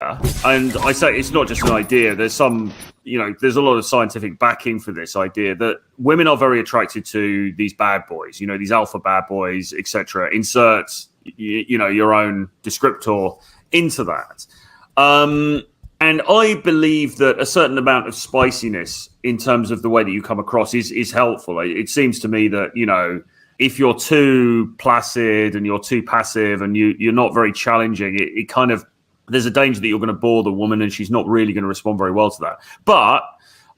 And I say it's not just an idea. There's some, there's a lot of scientific backing for this idea that women are very attracted to these bad boys, these alpha bad boys, etc. Insert, your own descriptor into that. And I believe that a certain amount of spiciness in terms of the way that you come across is helpful. It seems to me that, if you're too placid and you're too passive and you're not very challenging, it kind of, there's a danger that you're going to bore the woman and she's not really going to respond very well to that. But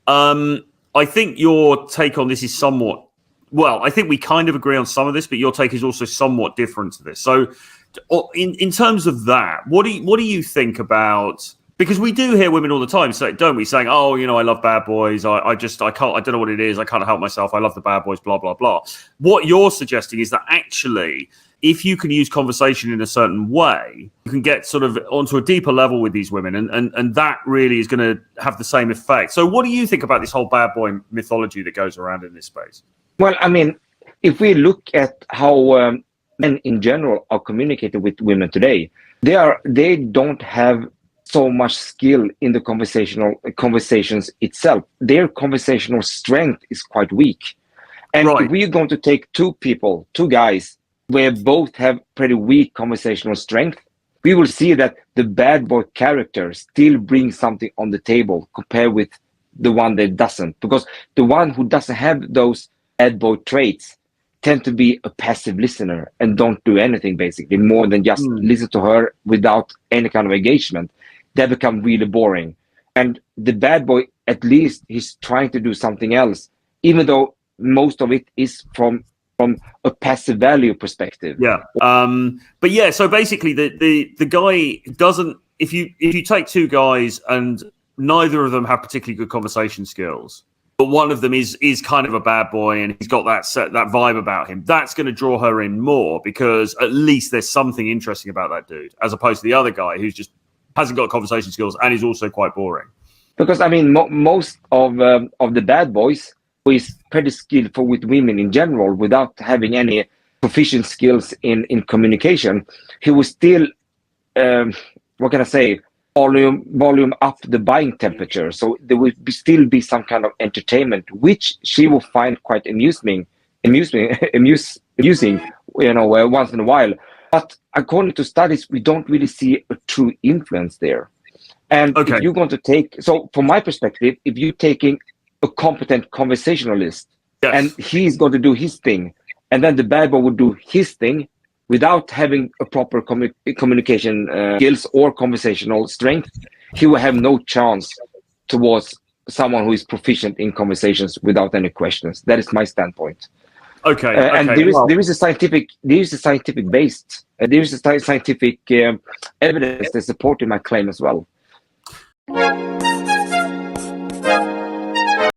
I think your take on this is somewhat, well, I think we kind of agree on some of this, but your take is also somewhat different to this. So in terms of that, what do you think about, because we do hear women all the time say, don't we, saying, oh, I love bad boys. I don't know what it is. I can't help myself. I love the bad boys, blah, blah, blah. What you're suggesting is that actually, if you can use conversation in a certain way, you can get sort of onto a deeper level with these women, and that really is going to have the same effect. So what do you think about this whole bad boy mythology that goes around in this space? Well, I mean, if we look at how men in general are communicating with women today, they don't have so much skill in the conversations itself. Their conversational strength is quite weak. And right. If we're going to take two guys, where both have pretty weak conversational strength, we will see that the bad boy character still brings something on the table compared with the one that doesn't. Because the one who doesn't have those bad boy traits tend to be a passive listener and don't do anything, basically, more than just listen to her without any kind of engagement. They become really boring. And the bad boy, at least, he's trying to do something else, even though most of it is from a passive value perspective. Yeah. But yeah, so basically the guy doesn't, if you take two guys and neither of them have particularly good conversation skills, but one of them is kind of a bad boy and he's got that vibe about him, that's going to draw her in more because at least there's something interesting about that dude, as opposed to the other guy who's just hasn't got conversation skills and is also quite boring. Because I mean, most of the bad boys who is pretty skillful with women in general without having any proficient skills in communication, he will still, what can I say, volume up the buying temperature. So there will still be some kind of entertainment, which she will find quite amusing, once in a while. But according to studies, we don't really see a true influence there. And if you're going to take, so from my perspective, if you're taking a competent conversationalist, yes, and he's going to do his thing, and then the bad boy would do his thing without having a proper communication skills or conversational strength, he will have no chance towards someone who is proficient in conversations without any questions. That is my standpoint. And there is a scientific evidence that supports my claim as well.